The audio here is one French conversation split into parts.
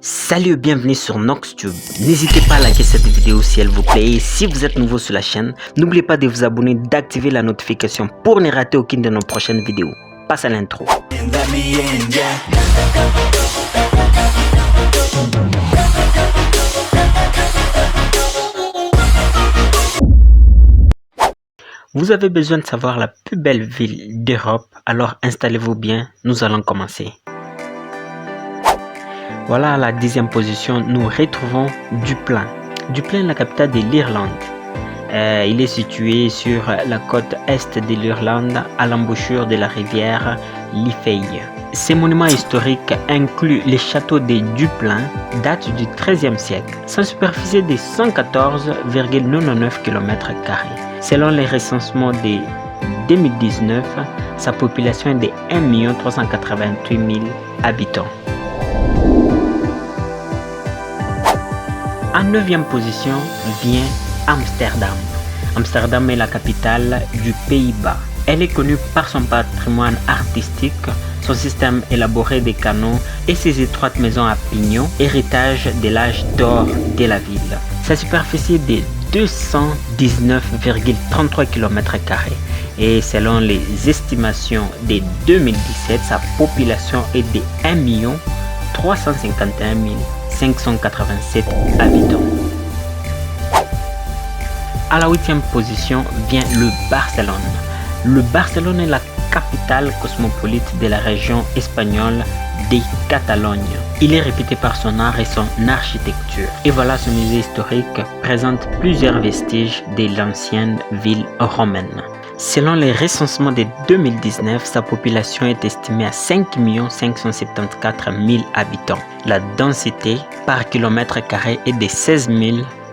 Salut et bienvenue sur NoxTube. N'hésitez pas à liker cette vidéo si elle vous plaît et si vous êtes nouveau sur la chaîne, n'oubliez pas de vous abonner, d'activer la notification pour ne rater aucune de nos prochaines vidéos. Passe à l'intro. Vous avez besoin de savoir la plus belle ville d'Europe, alors installez-vous bien, nous allons commencer. Voilà, à la 10e position, nous retrouvons Dublin. Dublin est la capitale de l'Irlande. Il est situé sur la côte est de l'Irlande, à l'embouchure de la rivière Liffey. Ces monuments historiques incluent les châteaux de Dublin, datent du XIIIe siècle. Sa superficie est de 114,99 km². Selon les recensements de 2019, sa population est de 1 388 000 habitants. En 9e position vient Amsterdam. Amsterdam est la capitale du Pays-Bas. Elle est connue par son patrimoine artistique, son système élaboré des canaux et ses étroites maisons à pignons, héritage de l'âge d'or de la ville. Sa superficie est de 219,33 km² et selon les estimations de 2017, sa population est de 1 351 587 habitants. À la 8e position vient le Barcelone. Le Barcelone est la capitale cosmopolite de la région espagnole de Catalogne. Il est réputé par son art et son architecture. Et voilà, ce musée historique présente plusieurs vestiges de l'ancienne ville romaine. Selon les recensements de 2019, sa population est estimée à 5 574 000 habitants. La densité par km² est de 16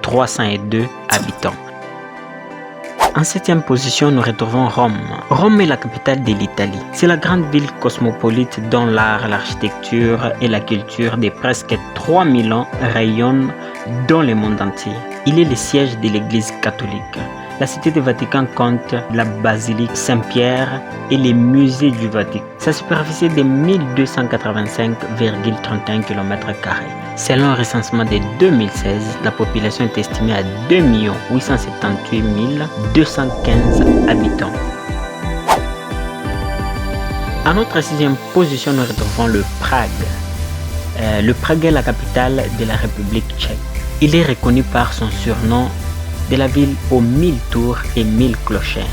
302 habitants. En 7e position, nous retrouvons Rome. Rome est la capitale de l'Italie. C'est la grande ville cosmopolite dont l'art, l'architecture et la culture de presque 3000 ans rayonnent dans le monde entier. Il est le siège de l'Église catholique. La cité du Vatican compte la basilique Saint-Pierre et les musées du Vatican. Sa superficie est de 1285,31 km². Selon le recensement de 2016, la population est estimée à 2 878 215 habitants. À notre 6e position, nous retrouvons le Prague. Le Prague est la capitale de la République tchèque. Il est reconnu par son surnom de la ville aux 1000 tours et 1000 clochers.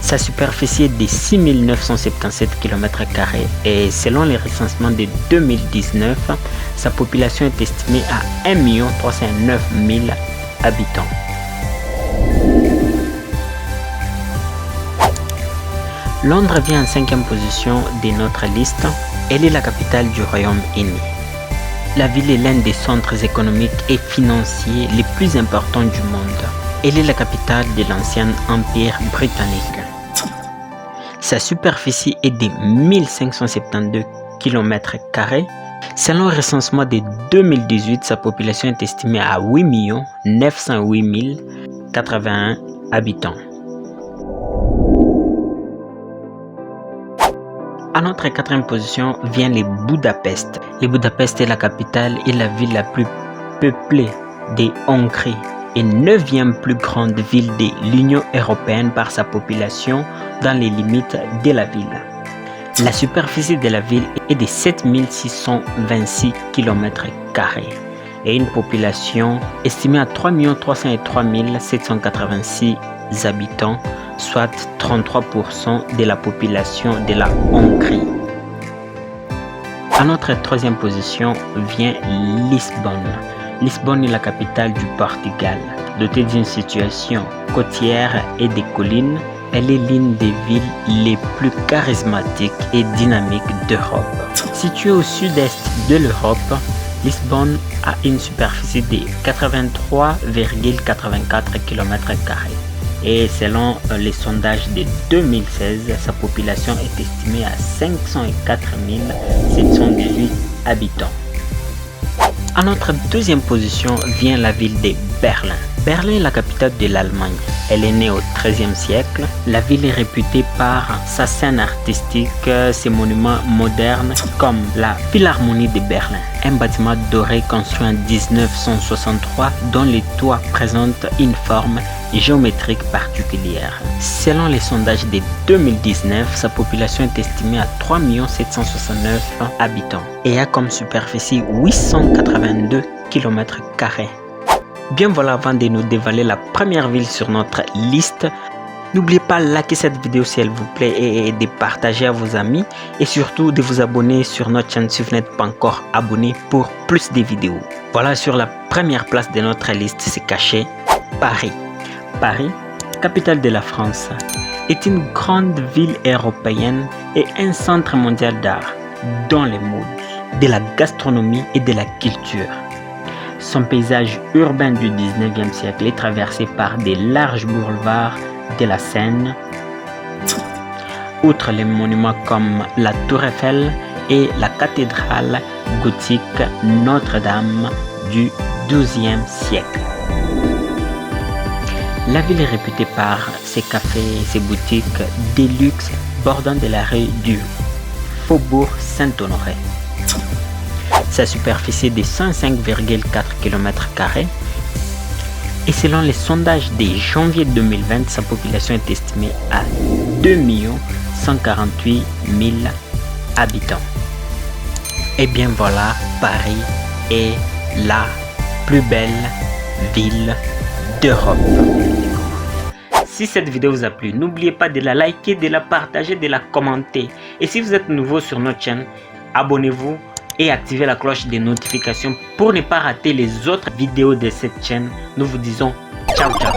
Sa superficie est de 6 977 km² et selon les recensements de 2019, sa population est estimée à 1 309 000 habitants. Londres vient en 5e position de notre liste. Elle est la capitale du Royaume-Uni. La ville est l'un des centres économiques et financiers les plus importants du monde. Elle est la capitale de l'ancien Empire britannique. Sa superficie est de 1572 km². Selon le recensement de 2018, sa population est estimée à 8 908 081 habitants. À notre 4e position vient le Budapest. Le Budapest est la capitale et la ville la plus peuplée de Hongrie et 9e plus grande ville de l'Union européenne par sa population dans les limites de la ville. La superficie de la ville est de 7 626 km² et une population estimée à 3 303 786 habitants, soit 33% de la population de la Hongrie. À notre 3e position vient Lisbonne. Lisbonne est la capitale du Portugal. Dotée d'une situation côtière et des collines, elle est l'une des villes les plus charismatiques et dynamiques d'Europe. Située au sud-est de l'Europe, Lisbonne a une superficie de 83,84 km² et selon les sondages de 2016, sa population est estimée à 504 718 habitants. À notre 2e position vient la ville de Berlin. Berlin est la capitale de l'Allemagne. Elle est née au XIIIe siècle. La ville est réputée par sa scène artistique, ses monuments modernes comme la Philharmonie de Berlin, un bâtiment doré construit en 1963 dont les toits présentent une forme géométrique particulière. Selon les sondages de 2019, sa population est estimée à 3 769 000 habitants et a comme superficie 882 km². Bien voilà, avant de nous dévoiler la première ville sur notre liste, n'oubliez pas de liker cette vidéo si elle vous plaît et de partager à vos amis et surtout de vous abonner sur notre chaîne si vous n'êtes pas encore abonné pour plus de vidéos. Voilà, sur la première place de notre liste, c'est caché Paris. Paris, capitale de la France, est une grande ville européenne et un centre mondial d'art, dans les modes, de la gastronomie et de la culture. Son paysage urbain du 19e siècle est traversé par des larges boulevards de la Seine. Outre les monuments comme la Tour Eiffel et la cathédrale gothique Notre-Dame du XIIe siècle. La ville est réputée par ses cafés et ses boutiques de luxe bordant de la rue du Faubourg Saint-Honoré. Sa superficie est de 105,4 km² et selon les sondages de janvier 2020, sa population est estimée à 2 148 000 habitants. Et bien voilà, Paris est la plus belle ville d'Europe. Si cette vidéo vous a plu, n'oubliez pas de la liker, de la partager, de la commenter. Et si vous êtes nouveau sur notre chaîne, abonnez-vous et activez la cloche des notifications pour ne pas rater les autres vidéos de cette chaîne. Nous vous disons ciao ciao.